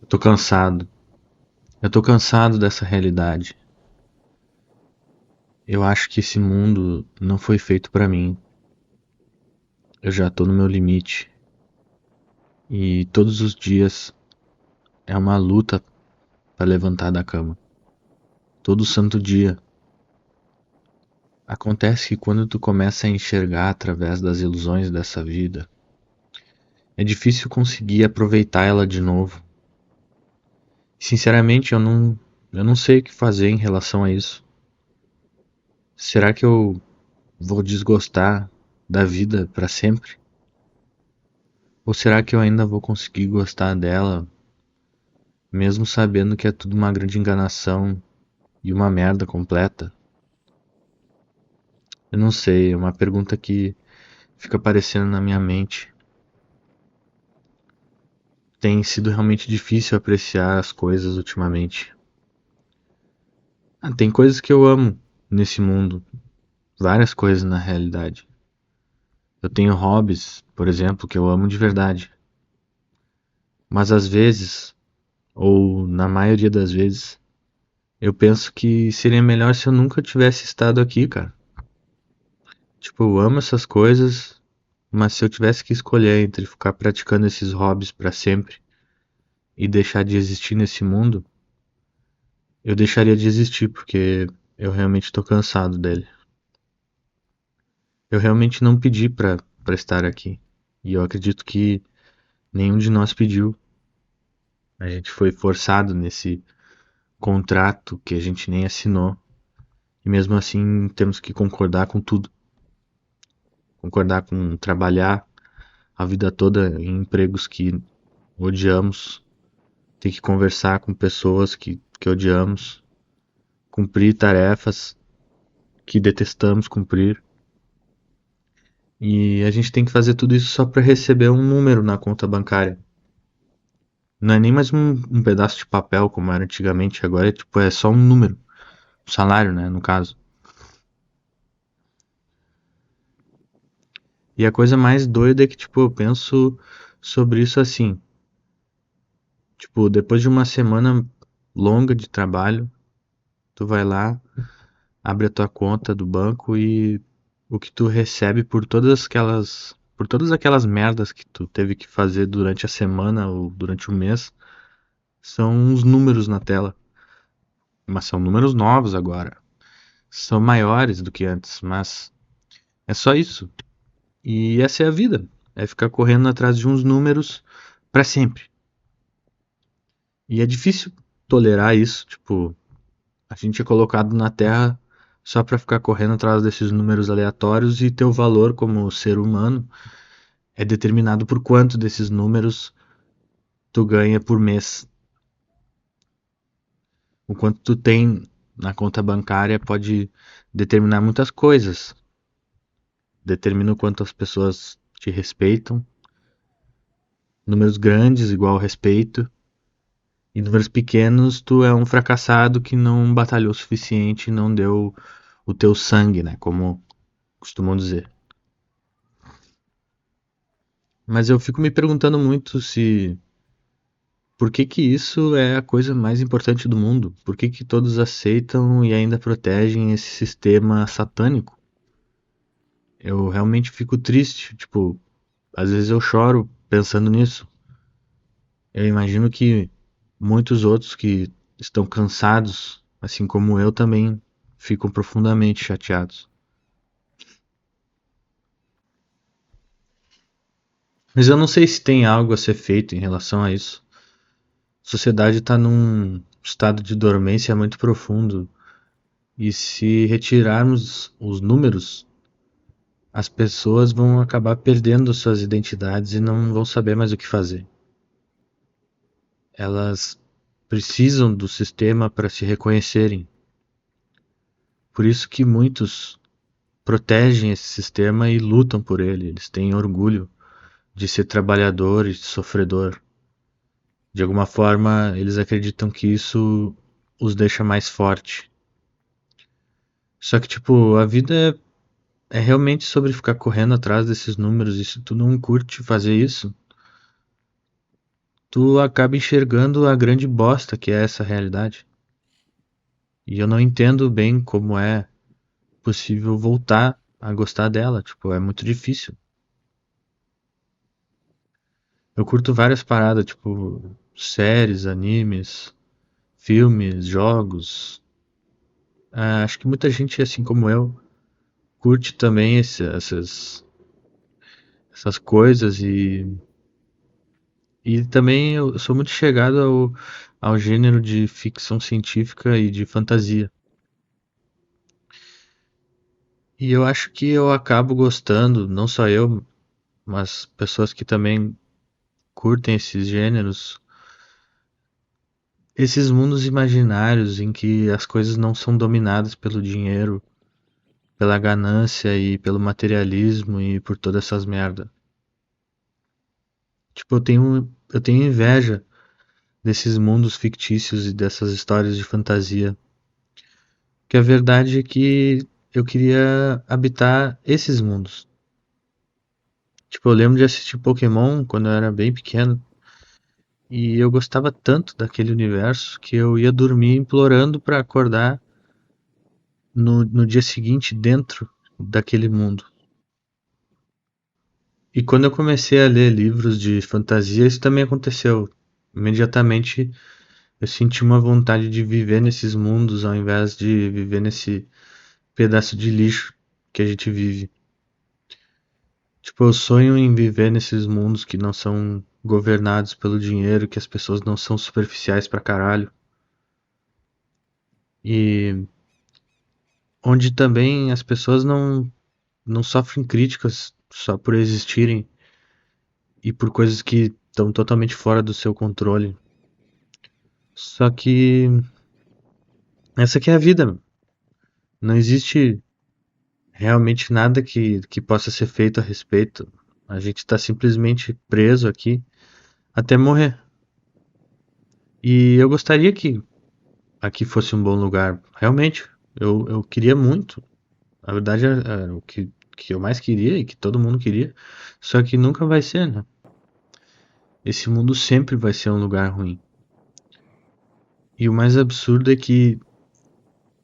Tô cansado. Eu tô cansado dessa realidade. Eu acho que esse mundo não foi feito pra mim. Eu já tô no meu limite. E todos os dias é uma luta pra levantar da cama. Todo santo dia. Acontece que quando tu começa a enxergar através das ilusões dessa vida, é difícil conseguir aproveitar ela de novo. Sinceramente, eu não sei o que fazer em relação a isso. Será que eu vou desgostar da vida pra sempre? Ou será que eu ainda vou conseguir gostar dela, mesmo sabendo que é tudo uma grande enganação e uma merda completa? Eu não sei, é uma pergunta que fica aparecendo na minha mente. Tem sido realmente difícil apreciar as coisas ultimamente. Tem coisas que eu amo nesse mundo, várias coisas na realidade. Eu tenho hobbies, por exemplo, que eu amo de verdade. Mas às vezes, ou na maioria das vezes, eu penso que seria melhor se eu nunca tivesse estado aqui, cara. Tipo, eu amo essas coisas, mas se eu tivesse que escolher entre ficar praticando esses hobbies pra sempre e deixar de existir nesse mundo, eu deixaria de existir porque eu realmente tô cansado dele. Eu realmente não pedi pra estar aqui. E eu acredito que nenhum de nós pediu. A gente foi forçado nesse contrato que a gente nem assinou. E mesmo assim temos que concordar com tudo. Concordar com trabalhar a vida toda em empregos que odiamos, ter que conversar com pessoas que odiamos, cumprir tarefas que detestamos cumprir. E a gente tem que fazer tudo isso só para receber um número na conta bancária. Não é nem mais um pedaço de papel como era antigamente, agora é tipo, é só um número. Um salário, né, no caso. E a coisa mais doida é que, tipo, eu penso sobre isso assim. Tipo, depois de uma semana longa de trabalho, tu vai lá, abre a tua conta do banco e o que tu recebe por todas aquelas merdas que tu teve que fazer durante a semana ou durante o mês, são uns números na tela. Mas são números novos agora. São maiores do que antes, mas é só isso. E essa é a vida. É ficar correndo atrás de uns números pra sempre. E é difícil tolerar isso, tipo, a gente é colocado na Terra só pra ficar correndo atrás desses números aleatórios e teu valor como ser humano é determinado por quanto desses números tu ganha por mês. O quanto tu tem na conta bancária pode determinar muitas coisas. Determina o quanto as pessoas te respeitam. Números grandes igual respeito. E números pequenos, tu é um fracassado que não batalhou o suficiente, não deu o teu sangue, né? Como costumam dizer. Mas eu fico me perguntando muito se por que que isso é a coisa mais importante do mundo? Por que que todos aceitam e ainda protegem esse sistema satânico? Eu realmente fico triste, tipo, às vezes eu choro pensando nisso. Eu imagino que muitos outros que estão cansados, assim como eu também, ficam profundamente chateados. Mas eu não sei se tem algo a ser feito em relação a isso. A sociedade está num estado de dormência muito profundo. E se retirarmos os números, as pessoas vão acabar perdendo suas identidades e não vão saber mais o que fazer. Elas precisam do sistema para se reconhecerem. Por isso que muitos protegem esse sistema e lutam por ele. Eles têm orgulho de ser trabalhador e sofredor. De alguma forma, eles acreditam que isso os deixa mais forte. Só que, tipo, a vida é realmente sobre ficar correndo atrás desses números. E se tu não curte fazer isso, tu acaba enxergando a grande bosta que é essa realidade. E eu não entendo bem como é possível voltar a gostar dela. Tipo, é muito difícil. Eu curto várias paradas, tipo, séries, animes, filmes, jogos. Acho que muita gente, assim como eu, curte também essas coisas e também eu sou muito chegado ao gênero de ficção científica e de fantasia. E eu acho que eu acabo gostando, não só eu, mas pessoas que também curtem esses gêneros, esses mundos imaginários em que as coisas não são dominadas pelo dinheiro, pela ganância e pelo materialismo e por todas essas merda. Tipo, eu tenho inveja desses mundos fictícios e dessas histórias de fantasia. Que a verdade é que eu queria habitar esses mundos. Tipo, eu lembro de assistir Pokémon quando eu era bem pequeno e eu gostava tanto daquele universo que eu ia dormir implorando pra acordar no dia seguinte dentro daquele mundo. E quando eu comecei a ler livros de fantasia, isso também aconteceu. Imediatamente eu senti uma vontade de viver nesses mundos ao invés de viver nesse pedaço de lixo que a gente vive. Tipo, eu sonho em viver nesses mundos que não são governados pelo dinheiro, que as pessoas não são superficiais pra caralho. E onde também as pessoas não sofrem críticas só por existirem e por coisas que estão totalmente fora do seu controle. Só que essa aqui é a vida. Não existe realmente nada que possa ser feito a respeito. A gente está simplesmente preso aqui até morrer. E eu gostaria que aqui fosse um bom lugar. Realmente, eu queria muito. Na verdade, era o que eu mais queria e que todo mundo queria. Só que nunca vai ser, né? Esse mundo sempre vai ser um lugar ruim. E o mais absurdo é que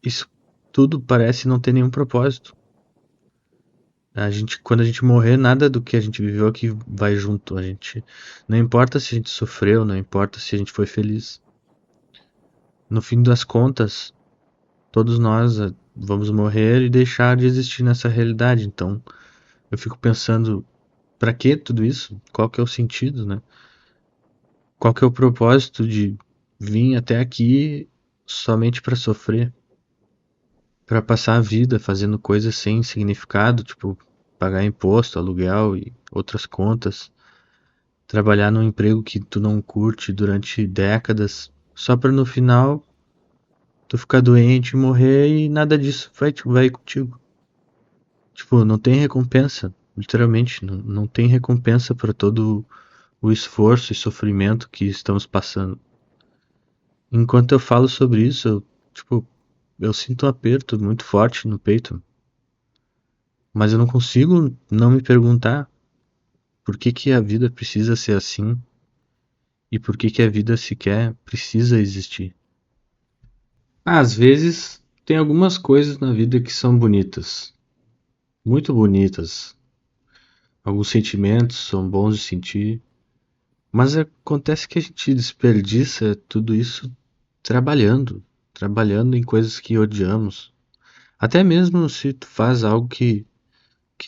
isso tudo parece não ter nenhum propósito. Quando a gente morrer, nada do que a gente viveu aqui vai junto. Não importa se a gente sofreu, não importa se a gente foi feliz. No fim das contas, todos nós vamos morrer e deixar de existir nessa realidade. Então, eu fico pensando, pra que tudo isso? Qual que é o sentido, né? Qual que é o propósito de vir até aqui somente pra sofrer, pra passar a vida fazendo coisas sem significado, tipo pagar imposto, aluguel e outras contas, trabalhar num emprego que tu não curte durante décadas, só pra no final tu ficar doente e morrer e nada disso vai contigo. Tipo, não tem recompensa, literalmente, não tem recompensa pra todo o esforço e sofrimento que estamos passando. Enquanto eu falo sobre isso, tipo, eu sinto um aperto muito forte no peito, mas eu não consigo não me perguntar por que que a vida precisa ser assim e por que que a vida sequer precisa existir. Às vezes tem algumas coisas na vida que são bonitas, muito bonitas. Alguns sentimentos são bons de sentir, mas acontece que a gente desperdiça tudo isso trabalhando, trabalhando em coisas que odiamos. Até mesmo se tu faz algo que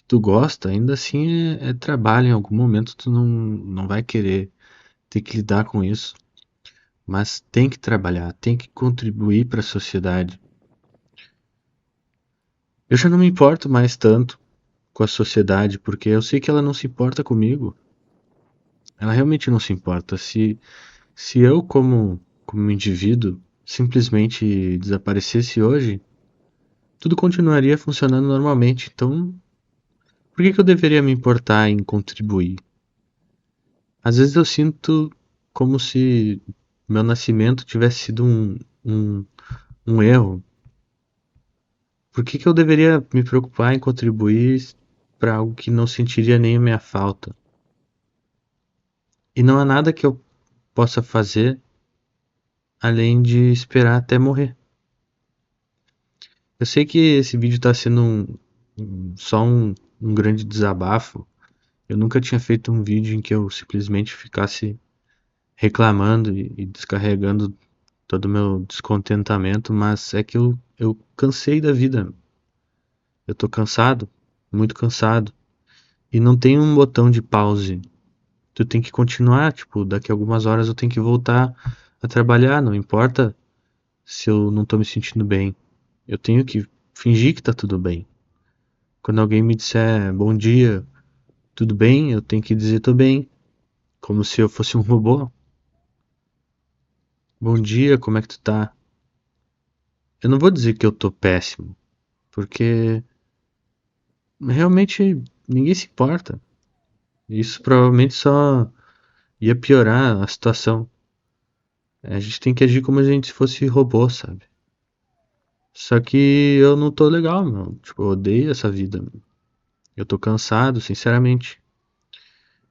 tu gosta, ainda assim é trabalho. Em algum momento tu não vai querer ter que lidar com isso. Mas tem que trabalhar, tem que contribuir para a sociedade. Eu já não me importo mais tanto com a sociedade, porque eu sei que ela não se importa comigo. Ela realmente não se importa. Se eu, como indivíduo, simplesmente desaparecesse hoje, tudo continuaria funcionando normalmente. Então, por que que eu deveria me importar em contribuir? Às vezes eu sinto como se meu nascimento tivesse sido um erro. Por que que eu deveria me preocupar em contribuir para algo que não sentiria nem a minha falta? E não há nada que eu possa fazer além de esperar até morrer. Eu sei que esse vídeo tá sendo só um grande desabafo. Eu nunca tinha feito um vídeo em que eu simplesmente ficasse reclamando e descarregando todo o meu descontentamento, mas é que eu cansei da vida. Eu tô cansado, muito cansado. E não tem um botão de pause. Tu tem que continuar, tipo, daqui a algumas horas eu tenho que voltar a trabalhar, não importa se eu não tô me sentindo bem. Eu tenho que fingir que tá tudo bem. Quando alguém me disser bom dia, tudo bem, eu tenho que dizer tô bem, como se eu fosse um robô. Bom dia, como é que tu tá? Eu não vou dizer que eu tô péssimo, porque realmente ninguém se importa. Isso provavelmente só ia piorar a situação. A gente tem que agir como se a gente fosse robô, sabe? Só que eu não tô legal, meu. Tipo, eu odeio essa vida, meu. Eu tô cansado, sinceramente.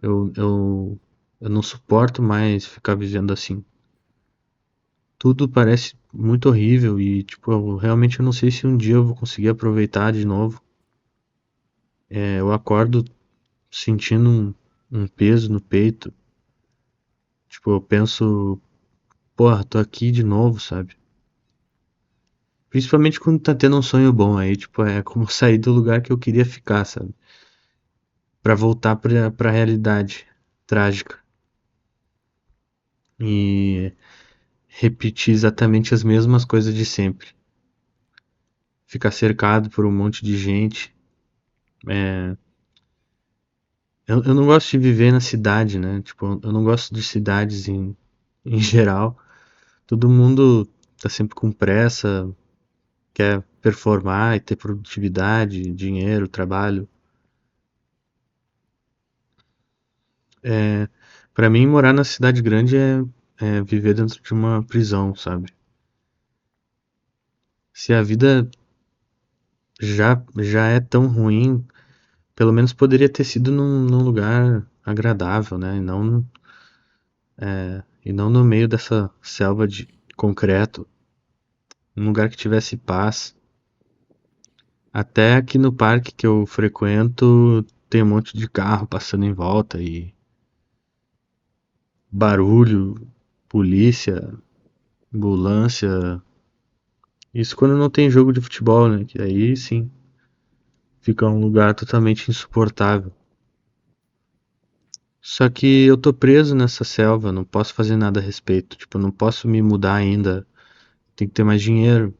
Eu não suporto mais ficar vivendo assim. Tudo parece muito horrível e, tipo, realmente eu não sei se um dia eu vou conseguir aproveitar de novo. Eu acordo sentindo um peso no peito. Tipo, eu penso, porra, tô aqui de novo, sabe? Principalmente quando tá tendo um sonho bom aí, tipo, é como sair do lugar que eu queria ficar, sabe? Pra voltar pra realidade trágica e repetir exatamente as mesmas coisas de sempre. Ficar cercado por um monte de gente. É, eu não gosto de viver na cidade, né? Tipo, eu não gosto de cidades em geral. Todo mundo tá sempre com pressa, quer performar e ter produtividade, dinheiro, trabalho. É, para mim, morar na cidade grande é viver dentro de uma prisão, sabe? Se a vida já é tão ruim, pelo menos poderia ter sido num lugar agradável, né? E não no meio dessa selva de concreto, um lugar que tivesse paz. Até aqui no parque que eu frequento tem um monte de carro passando em volta e barulho, polícia, ambulância. Isso quando não tem jogo de futebol, né? Que aí sim fica um lugar totalmente insuportável. Só que eu tô preso nessa selva, não posso fazer nada a respeito. Tipo, não posso me mudar ainda. Tem que ter mais dinheiro.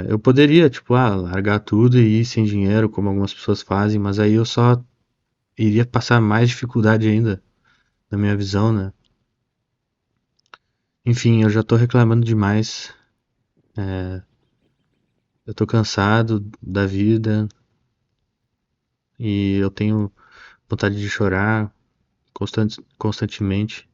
Eu poderia, tipo, largar tudo e ir sem dinheiro, como algumas pessoas fazem, mas aí eu só iria passar mais dificuldade ainda, na minha visão, né? Enfim, eu já tô reclamando demais. Eu tô cansado da vida e eu tenho vontade de chorar constantemente.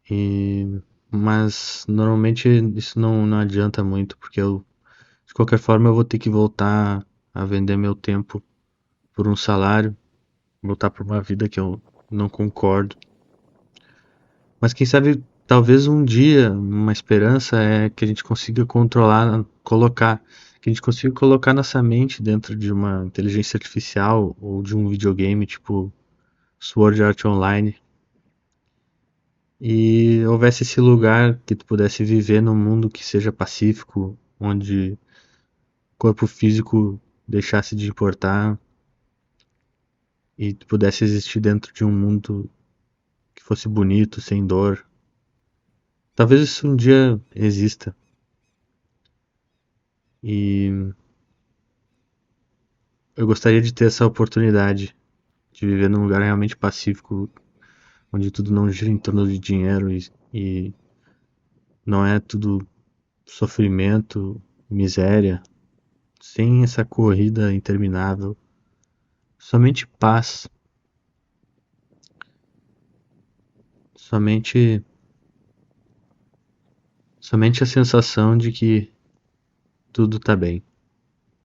E mas normalmente isso não adianta muito, porque de qualquer forma eu vou ter que voltar a vender meu tempo por um salário, voltar para uma vida que eu não concordo. Mas quem sabe talvez um dia, uma esperança é que a gente consiga controlar, colocar, que a gente consiga colocar nossa mente dentro de uma inteligência artificial ou de um videogame tipo Sword Art Online e houvesse esse lugar que tu pudesse viver num mundo que seja pacífico, onde o corpo físico deixasse de importar e tu pudesse existir dentro de um mundo que fosse bonito, sem dor. Talvez isso um dia exista. E eu gostaria de ter essa oportunidade de viver num lugar realmente pacífico, onde tudo não gira em torno de dinheiro e não é tudo sofrimento, miséria, sem essa corrida interminável. Somente paz, somente, somente a sensação de que tudo tá bem.